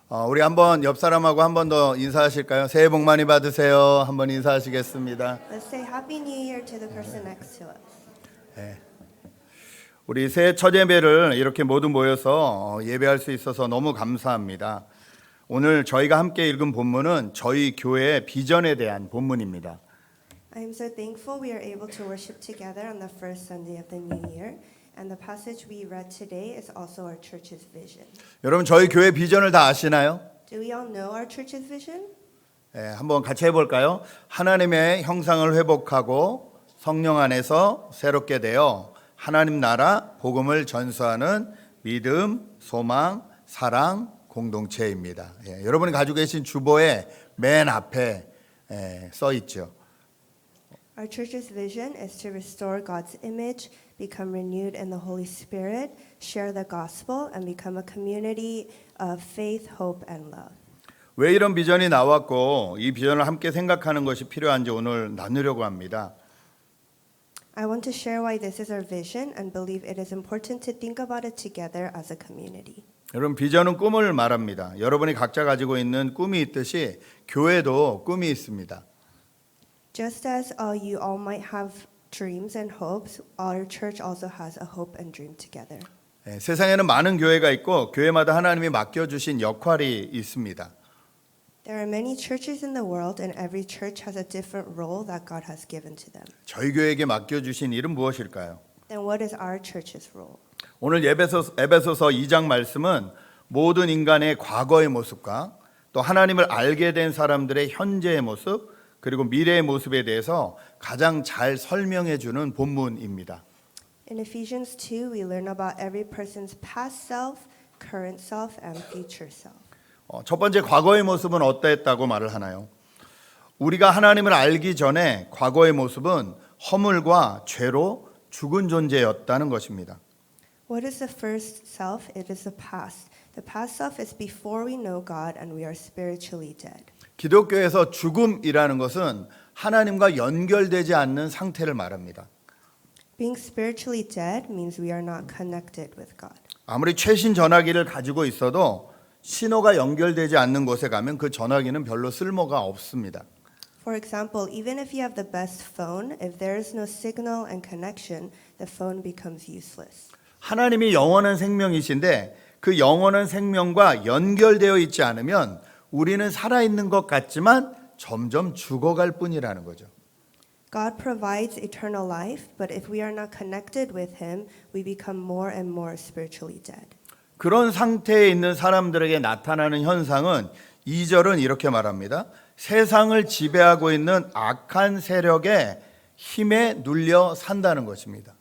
우리 한번 옆 사람하고 한 번 더 인사하실까요? 새해 복 많이 받으세요. 한번 인사하시겠습니다. Let's say Happy New Year to the person next to us. 우리 새해 첫 예배를 이렇게 모두 모여서 예배할 수 있어서 너무 감사합니다. 오늘 저희가 함께 읽은 본문은 저희 교회의 비전에 대한 본문입니다. I am so thankful we are able to worship together on the first Sunday of the new year. And the passage we read today is also our church's vision. 여러분 저희 교회 비전을 다 아시나요? Do we all know our church's vision? 한번 같이 해볼까요? 하나님의 형상을 회복하고 성령 안에서 새롭게 되어 하나님 나라 복음을 전수하는 믿음, 소망, 사랑 공동체입니다. 여러분이 가지고 계신 주보의 맨 앞에 써 있죠. Our church's vision is to restore God's image, become renewed in the Holy Spirit, share the gospel, and become a community of faith, hope, and love. 왜 이런 비전이 나왔고 이 비전을 함께 생각하는 것이 필요한지 오늘 나누려고 합니다. I want to share why this is our vision and believe it is important to think about it together as a community. 여러분 비전은 꿈을 말합니다. 여러분이 각자 가지고 있는 꿈이 있듯이 교회도 꿈이 있습니다. Just as you all might have dreams and hopes, our church also has a hope and dream together. 세상에는 많은 교회가 있고 교회마다 하나님이 맡겨주신 역할이 있습니다. There are many churches in the world and every church has a different role that God has given to them. 저희 교회에게 맡겨주신 일은 무엇일까요? Then what is our church's role? 오늘 에베소서 2장 말씀은 모든 인간의 과거의 모습과 또 하나님을 알게 된 사람들의 현재의 모습 그리고 미래의 모습에 대해서 가장 잘 설명해 주는 본문입니다. In Ephesians 2, we learn about every person's past self, current self, and future self. 첫 번째 과거의 모습은 어떠했다고 말을 하나요? 우리가 하나님을 알기 전에 과거의 모습은 허물과 죄로 죽은 존재였다는 것입니다. What is the first self? It is the past. The past self is before we know God and we are spiritually dead. 기독교에서 죽음이라는 것은 하나님과 연결되지 않는 상태를 말합니다. Being spiritually dead means we are not connected with God. 아무리 최신 전화기를 가지고 있어도 신호가 연결되지 않는 곳에 가면 그 전화기는 별로 쓸모가 없습니다. For example, even if you have the best phone, if there is no signal and connection, the phone becomes useless. 하나님이 영원한 생명이신데 그 영원한 생명과 연결되어 있지 않으면 우리는 살아있는 것 같지만 점점 죽어갈 뿐이라는 거죠. God provides eternal life, but if we are not connected with Him, we become more and more spiritually dead. 그런 상태에 있는 사람들에게 나타나는 현상은 2절은 이렇게 말합니다. 세상을 지배하고 있는 악한 세력의 힘에 눌려 산다는 것입니다.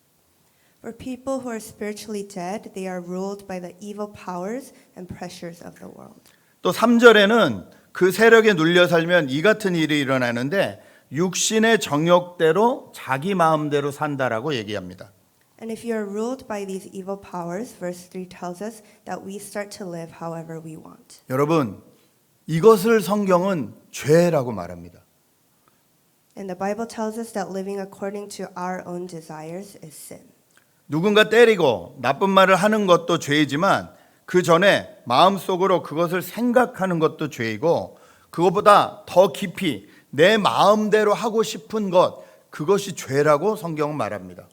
For people who are spiritually dead, they are ruled by the evil powers and pressures of the world. 또 3절에는 그 세력에 눌려 살면 이 같은 일이 일어나는데 육신의 정욕대로 자기 마음대로 산다라고 얘기합니다. And if you are ruled by these evil powers, verse 3 tells us that we start to live however we want. 여러분, 이것을 성경은 죄라고 말합니다. And the Bible tells us that living according to our own desires is sin. 누군가 때리고 나쁜 말을 하는 것도 죄이지만 그 전에 마음속으로 그것을 생각하는 것도 죄이고 그것보다 더 깊이 내 마음대로 하고 싶은 것 그것이 죄라고 성경은 말합니다.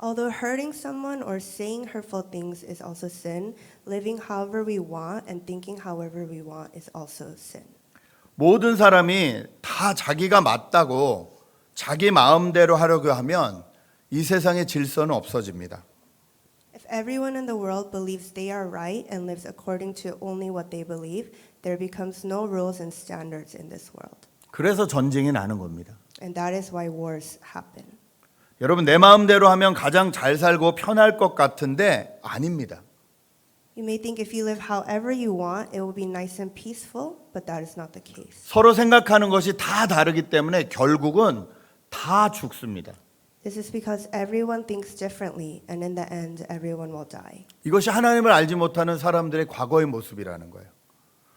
Although hurting someone or saying hurtful things is also sin, living however we want and thinking however we want is also sin. 모든 사람이 다 자기가 맞다고 자기 마음대로 하려고 하면 이 세상의 질서는 없어집니다. If everyone in the world believes they are right and lives according to only what they believe, there becomes no rules and standards in this world. 그래서 전쟁이 나는 겁니다. And that is why wars happen. 여러분 내 마음대로 하면 가장 잘 살고 편할 것 같은데 아닙니다. You may think if you live however you want, it will be nice and peaceful, but that is not the case. 서로 생각하는 것이 다 다르기 때문에 결국은 다 죽습니다. This is because everyone thinks differently, and in the end, everyone will die. 이것이 하나님을 알지 못하는 사람들의 과거의 모습이라는 거예요.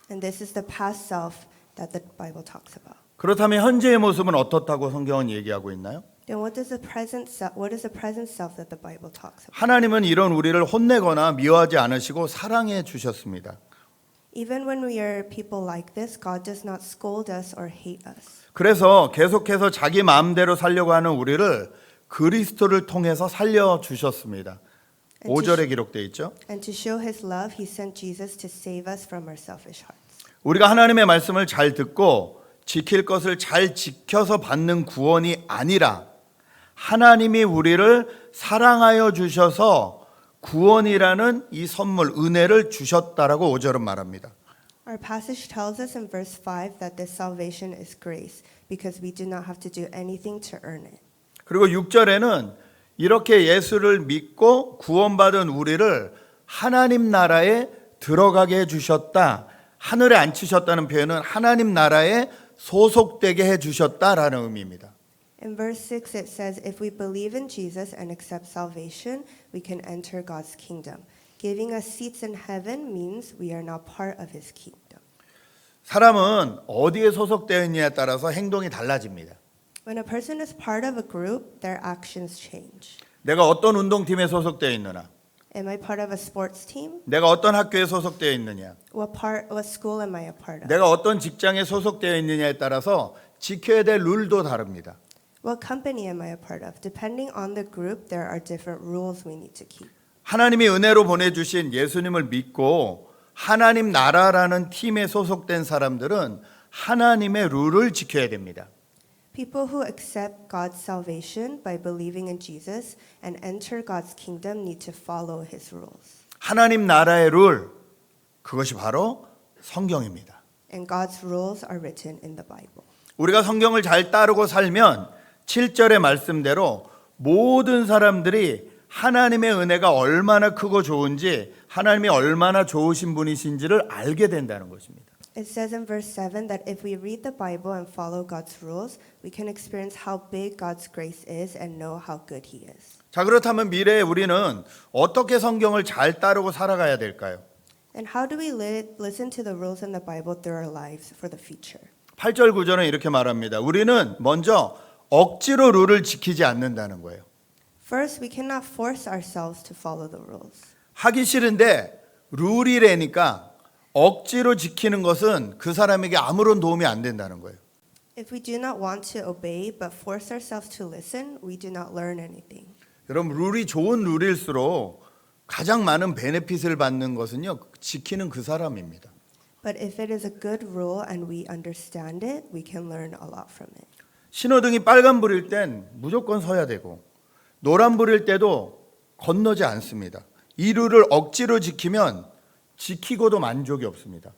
And this is the past self that the Bible talks about. 그렇다면 현재의 모습은 어떻다고 성경은 얘기하고 있나요? Then what is the present self that the Bible talks about? 하나님은 이런 우리를 혼내거나 미워하지 않으시고 사랑해 주셨습니다. Even when we are people like this, God does not scold us or hate us. 그래서 계속해서 자기 마음대로 살려고 하는 우리를 그리스도를 통해서 살려주셨습니다. 5절에 기록되어 있죠. And to show his love, he sent Jesus to save us from our selfish hearts. 우리가 하나님의 말씀을 잘 듣고 지킬 것을 잘 지켜서 받는 구원이 아니라 하나님이 우리를 사랑하여 주셔서 구원이라는 이 선물, 은혜를 주셨다라고 5절은 말합니다. Our passage tells us in verse 5 that this salvation is grace because we do not have to do anything to earn it. 그리고 6절에는 이렇게 예수를 믿고 구원받은 우리를 하나님 나라에 들어가게 해주셨다. 하늘에 앉히셨다는 표현은 하나님 나라에 소속되게 해주셨다라는 의미입니다. In verse 6 it says, if we believe in Jesus and accept salvation, we can enter God's kingdom. Giving us seats in heaven means we are now part of his kingdom. 사람은 어디에 소속되어 있느냐에 따라서 행동이 달라집니다. When a person is part of a group, their actions change. 내가 어떤 운동팀에 소속되어 있느냐, Am I part of a sports team? 내가 어떤 학교에 소속되어 있느냐, What school am I a part of? 내가 어떤 직장에 소속되어 있느냐에 따라서 지켜야 될 룰도 다릅니다. What company am I a part of? Depending on the group, there are different rules we need to keep. 하나님이 은혜로 보내주신 예수님을 믿고 하나님 나라라는 팀에 소속된 사람들은 하나님의 룰을 지켜야 됩니다. People who accept God's salvation by believing in Jesus and enter God's kingdom need to follow his rules. 하나님 나라의 룰, 그것이 바로 성경입니다. And God's rules are written in the Bible. 우리가 성경을 잘 따르고 살면 7절의 말씀대로 모든 사람들이 하나님의 은혜가 얼마나 크고 좋은지, 하나님이 얼마나 좋으신 분이신지를 알게 된다는 것입니다. It says in verse 7 that if we read the Bible and follow God's rules, we can experience how big God's grace is and know how good he is. 자, 그렇다면 미래에 우리는 어떻게 성경을 잘 따르고 살아가야 될까요? And how do we listen to the rules in the Bible through our lives for the future? 8절 9절은 이렇게 말합니다. 우리는 먼저 억지로 룰을 지키지 않는다는 거예요. First, we cannot force ourselves to follow the rules. 하기 싫은데 룰이래니까 억지로 지키는 것은 그 사람에게 아무런 도움이 안 된다는 거예요. If we do not want to obey but force ourselves to listen, we do not learn anything. 여러분, 룰이 좋은 룰일수록 가장 많은 베네핏을 받는 것은요, 지키는 그 사람입니다. But if it is a good rule and we understand it, we can learn a lot from it. 신호등이 빨간불일 땐 무조건 서야 되고 노란불일 때도 건너지 않습니다. 이 룰을 억지로 지키면 지키고도 만족이 없습니다.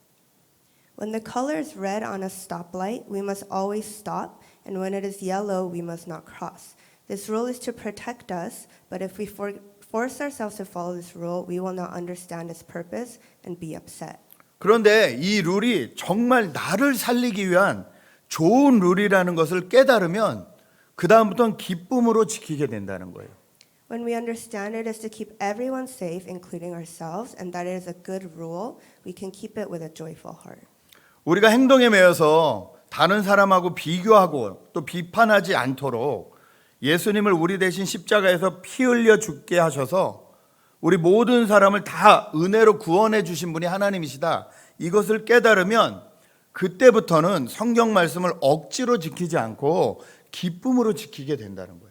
When the color is red on a stoplight, we must always stop, and when it is yellow, we must not cross. This rule is to protect us, but if we force ourselves to follow this rule, we will not understand its purpose and be upset. 그런데 이 룰이 정말 나를 살리기 위한 좋은 룰이라는 것을 깨달으면 그 다음부터는 기쁨으로 지키게 된다는 거예요. When we understand it is to keep everyone safe, including ourselves, and that it is a good rule, we can keep it with a joyful heart. 우리가 행동에 매여서 다른 사람하고 비교하고 또 비판하지 않도록 예수님을 우리 대신 십자가에서 피 흘려 죽게 하셔서 우리 모든 사람을 다 은혜로 구원해 주신 분이 하나님이시다. 이것을 깨달으면 그때부터는 성경 말씀을 억지로 지키지 않고 기쁨으로 지키게 된다는 거예요.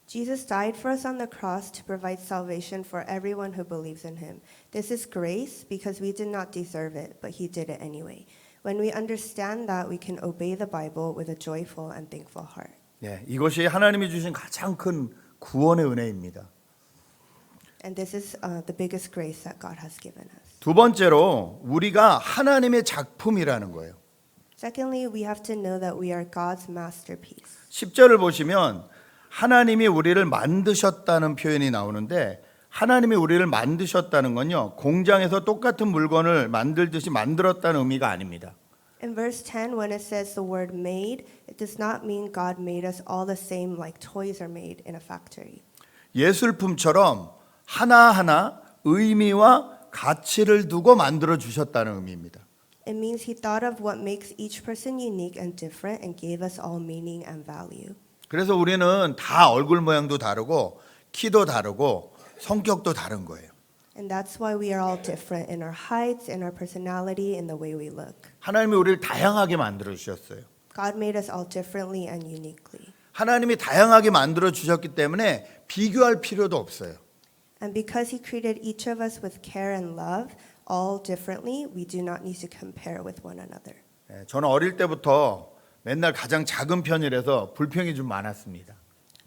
Jesus died for us on the cross to provide salvation for everyone who believes in him. This is grace because we did not deserve it, but he did it anyway. When we understand that, we can obey the Bible with a joyful and thankful heart. 네, 이것이 하나님이 주신 가장 큰 구원의 은혜입니다. And this is the biggest grace that God has given us. 두 번째로 우리가 하나님의 작품이라는 거예요. Secondly, we have to know that we are God's masterpiece. 10절을 보시면 하나님이 우리를 만드셨다는 표현이 나오는데 하나님이 우리를 만드셨다는 건요, 공장에서 똑같은 물건을 만들듯이 만들었다는 의미가 아닙니다. In verse 10, when it says the word made, it does not mean God made us all the same like toys are made in a factory. 예술품처럼 하나하나 의미와 가치를 두고 만들어 주셨다는 의미입니다. It means he thought of what makes each person unique and different and gave us all meaning and value. 그래서 우리는 다 얼굴 모양도 다르고 키도 다르고 성격도 다른 거예요. And that's why we are all different in our heights, in our personality, in the way we look. 하나님이 우리를 다양하게 만들어 주셨어요. God made us all differently and uniquely. 하나님이 다양하게 만들어 주셨기 때문에 비교할 필요도 없어요. And because He created each of us with care and love, all differently, we do not need to compare with one another. 저는 어릴 때부터 맨날 가장 작은 편이라서 불평이 좀 많았습니다.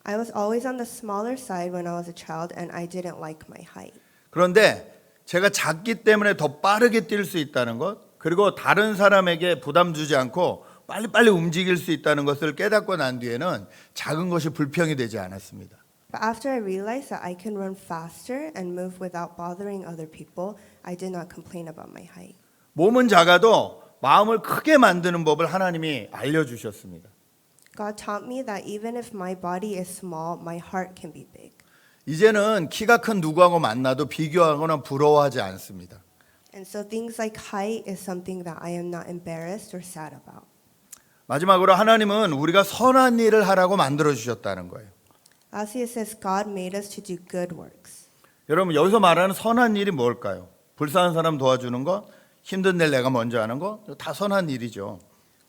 I was always on the smaller side when I was a child, and I didn't like my height. 그런데 제가 작기 때문에 더 빠르게 뛸 수 있다는 것, 그리고 다른 사람에게 부담 주지 않고 빨리빨리 움직일 수 있다는 것을 깨닫고 난 뒤에는 작은 것이 불평이 되지 않았습니다. But after I realized that I can run faster and move without bothering other people, I did not complain about my height. 몸은 작아도 마음을 크게 만드는 법을 하나님이 알려주셨습니다. God taught me that even if my body is small, my heart can be big. 이제는 키가 큰 누구하고 만나도 비교하거나 부러워하지 않습니다. And so things like height is something that I am not embarrassed or sad about. 마지막으로 하나님은 우리가 선한 일을 하라고 만들어 주셨다는 거예요. Lastly, it says God made us to do good works. 여러분 여기서 말하는 선한 일이 뭘까요? 불쌍한 사람 도와주는 거, 힘든 일 내가 먼저 하는 거, 다 선한 일이죠.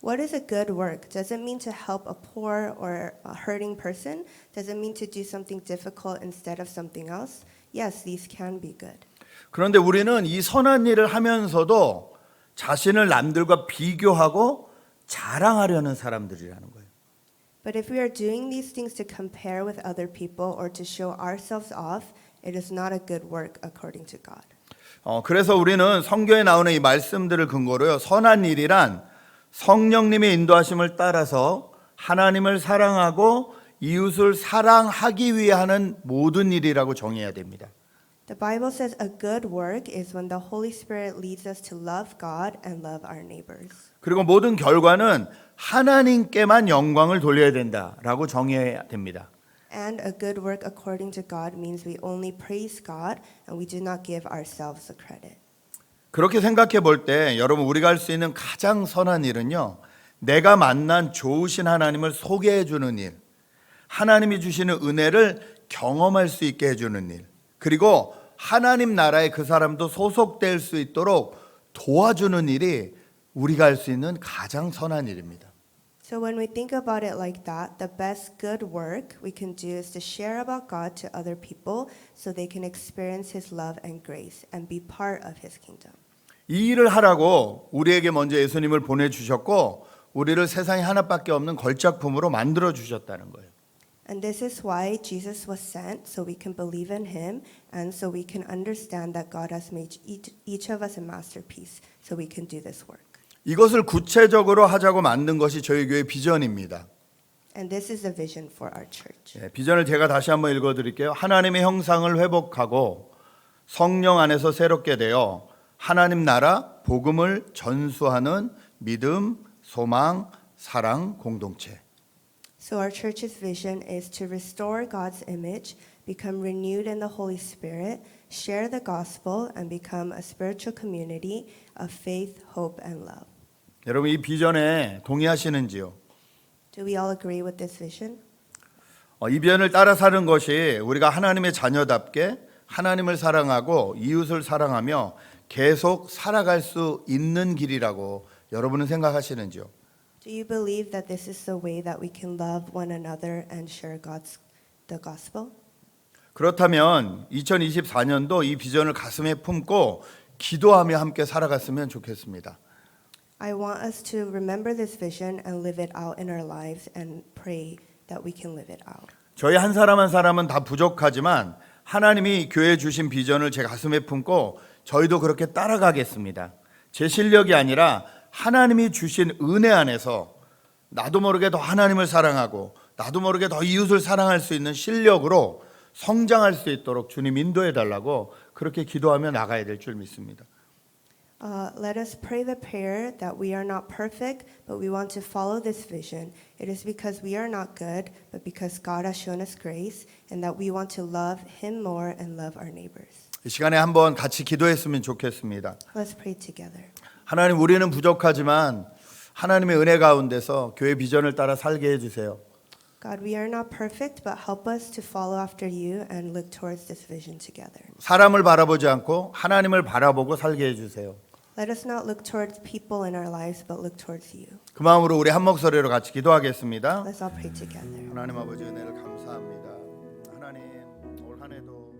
What is a good work? Does it mean to help a poor or a hurting person? Does it mean to do something difficult instead of something else? Yes, these can be good. 그런데 우리는 이 선한 일을 하면서도 자신을 남들과 비교하고 자랑하려는 사람들이라는 거예요. But if we are doing these things to compare with other people or to show ourselves off, it is not a good work according to God. 그래서 우리는 성경에 나오는 이 말씀들을 근거로요. 선한 일이란 성령님의 인도하심을 따라서 하나님을 사랑하고 이웃을 사랑하기 위해 하는 모든 일이라고 정의해야 됩니다. The Bible says a good work is when the Holy Spirit leads us to love God and love our neighbors. 그리고 모든 결과는 하나님께만 영광을 돌려야 된다라고 정의해야 됩니다. And a good work according to God means we only praise God and we do not give ourselves the credit. 그렇게 생각해 볼 때 여러분 우리가 할 수 있는 가장 선한 일은요. 내가 만난 좋으신 하나님을 소개해 주는 일, 하나님이 주시는 은혜를 경험할 수 있게 해주는 일, 그리고 하나님 나라에 그 사람도 소속될 수 있도록 도와주는 일이 우리가 할 수 있는 가장 선한 일입니다. So when we think about it like that, the best good work we can do is to share about God to other people so they can experience His love and grace and be part of His kingdom. 이 일을 하라고 우리에게 먼저 예수님을 보내주셨고 우리를 세상에 하나밖에 없는 걸작품으로 만들어 주셨다는 거예요. And this is why Jesus was sent, so we can believe in Him and so we can understand that God has made each of us a masterpiece so we can do this work. 이것을 구체적으로 하자고 만든 것이 저희 교회 비전입니다. And this is the vision for our church. 비전을 제가 다시 한번 읽어드릴게요. 하나님의 형상을 회복하고 성령 안에서 새롭게 되어 하나님 나라 복음을 전수하는 믿음, 소망, 사랑 공동체. So our church's vision is to restore God's image, become renewed in the Holy Spirit, share the gospel, and become a spiritual community of faith, hope, and love. 여러분 이 비전에 동의하시는지요? Do we all agree with this vision? 이 비전을 따라 사는 것이 우리가 하나님의 자녀답게 하나님을 사랑하고 이웃을 사랑하며 계속 살아갈 수 있는 길이라고 여러분은 생각하시는지요? Do you believe that this is the way that we can love one another and share the gospel? 그렇다면 2024년도 이 비전을 가슴에 품고 기도하며 함께 살아갔으면 좋겠습니다. I want us to remember this vision and live it out in our lives and pray that we can live it out. 저희 한 사람 한 사람은 다 부족하지만 하나님이 교회에 주신 비전을 제 가슴에 품고 저희도 그렇게 따라가겠습니다. 제 실력이 아니라 하나님이 주신 은혜 안에서 나도 모르게 더 하나님을 사랑하고 나도 모르게 더 이웃을 사랑할 수 있는 실력으로 성장할 수 있도록 주님 인도해 달라고 그렇게 기도하며 나가야 될 줄 믿습니다. Let us pray the prayer that we are not perfect, but we want to follow this vision. It is because we are not good, but because God has shown us grace, and that we want to love Him more and love our neighbors. 이 시간에 한번 같이 기도했으면 좋겠습니다. Let's pray together. 하나님 우리는 부족하지만 하나님의 은혜 가운데서 교회 비전을 따라 살게 해주세요. God, we are not perfect, but help us to follow after you and look towards this vision together. 사람을 바라보지 않고 하나님을 바라보고 살게 해주세요. Let us not look towards people in our lives, but look towards you. 그 마음으로 우리 한 목소리로 같이 기도하겠습니다. Let's all pray together. 하나님 아버지 은혜를 감사합니다. 하나님 올 한 해도